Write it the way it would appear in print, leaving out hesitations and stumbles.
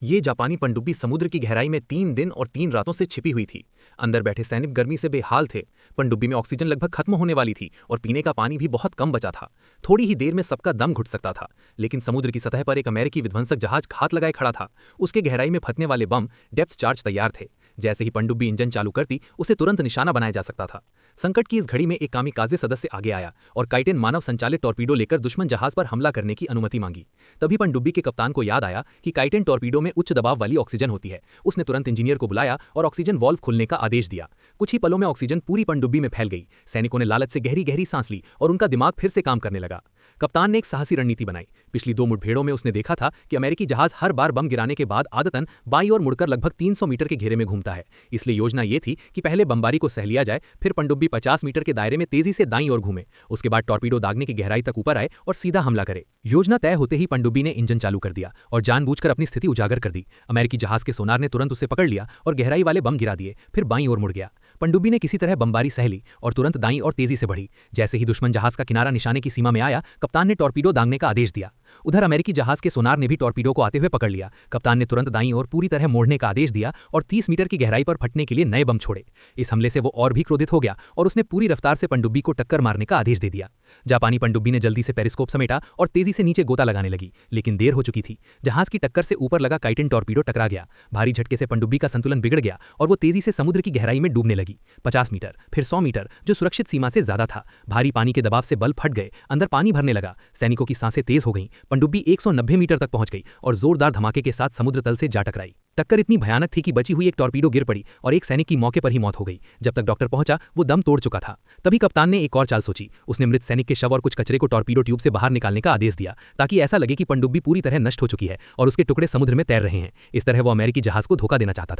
ये जापानी पनडुब्बी समुद्र की गहराई में 3 दिन और 3 रातों से छिपी हुई थी। अंदर बैठे सैनिक गर्मी से बेहाल थे। पनडुब्बी में ऑक्सीजन लगभग खत्म होने वाली थी और पीने का पानी भी बहुत कम बचा था। थोड़ी ही देर में सबका दम घुट सकता था। लेकिन समुद्र की सतह पर एक अमेरिकी विध्वंसक जहाज घात लगाए खड़ा था। उसके गहराई में फटने वाले बम डेप्थ चार्ज तैयार थे। जैसे ही पनडुब्बी इंजन चालू करती, उसे तुरंत निशाना बनाया जा सकता था। संकट की इस घड़ी में एक कामिकाज़े सदस्य आगे आया और काइटेन मानव संचालित टॉर्पीडो लेकर दुश्मन जहाज पर हमला करने की अनुमति मांगी। तभी पनडुब्बी के कप्तान को याद आया कि काइटेन टॉर्पीडो में उच्च दबाव वाली ऑक्सीजन होती है। उसने तुरंत इंजीनियर को बुलाया और ऑक्सीजन वाल्व खुलने का आदेश दिया। कुछ ही पलों में ऑक्सीजन पूरी पनडुब्बी में फैल गई। सैनिकों ने लालच से गहरी गहरी सांस ली और उनका दिमाग फिर से काम करने लगा। कप्तान ने एक साहसी रणनीति बनाई। पिछली 2 मुठभेड़ों में उसने देखा था कि अमेरिकी जहाज हर बार बम गिराने के बाद आदतन बाईं ओर मुड़कर लगभग 300 मीटर के घेरे में घूमता है। इसलिए योजना ये थी कि पहले बमबारी को सह लिया जाए, फिर पनडुब्बी 50 मीटर के दायरे में तेजी से दाईं ओर घूमे। उसके बाद टॉर्पीडो दागने की गहराई तक ऊपर आए और सीधा हमला करे। योजना तय होते ही पनडुब्बी ने इंजन चालू कर दिया और जानबूझकर अपनी स्थिति उजागर कर दी। अमेरिकी जहाज के सोनार ने तुरंत उसे पकड़ लिया और गहराई वाले बम गिरा दिए, फिर बाईं ओर मुड़ गया। पनडुब्बी ने किसी तरह बमबारी सह ली और तुरंत दाईं और तेजी से बढ़ी। जैसे ही दुश्मन जहाज का किनारा निशाने की सीमा में आया, कप्तान ने टॉर्पीडो दागने का आदेश दिया। उधर अमेरिकी जहाज के सोनार ने भी टॉर्पीडो को आते हुए पकड़ लिया। कप्तान ने तुरंत दाईं ओर पूरी तरह मोड़ने का आदेश दिया और 30 मीटर की गहराई पर फटने के लिए नए बम छोड़े। इस हमले से वो और भी क्रोधित हो गया और उसने पूरी रफ्तार से पनडुब्बी को टक्कर मारने का आदेश दे दिया। जापानी पनडुब्बी ने जल्दी से पेरिस्कोप समेटा और तेजी से नीचे गोता लगाने लगी, लेकिन देर हो चुकी थी। जहाज की टक्कर से ऊपर लगा काइटेन टॉर्पीडो टकरा गया। भारी झटके से पनडुब्बी का संतुलन बिगड़ गया और वो तेजी से समुद्र की गहराई में डूबने लगी। 50 मीटर, फिर 100 मीटर, जो सुरक्षित सीमा से ज्यादा था। भारी पानी के दबाव से बल फट गए, अंदर पानी भरने लगा। सैनिकों की सांसें तेज हो गईं। पनडुब्बी 190 मीटर तक पहुंच गई और जोरदार धमाके के साथ समुद्र तल से जा टकराई। टक्कर इतनी भयानक थी कि बची हुई एक टॉर्पीडो गिर पड़ी और एक सैनिक की मौके पर ही मौत हो गई। जब तक डॉक्टर पहुंचा, वो दम तोड़ चुका था। तभी कप्तान ने एक और चाल सोची। उसने मृत सैनिक के शव और कुछ कचरे को टॉर्पीडो ट्यूब से बाहर निकालने का आदेश दिया, ताकि ऐसा लगे कि पनडुब्बी पूरी तरह नष्ट हो चुकी है और उसके टुकड़े समुद्र में तैर रहे हैं। इस तरह वो अमेरिकी जहाज को धोखा देना चाहता था।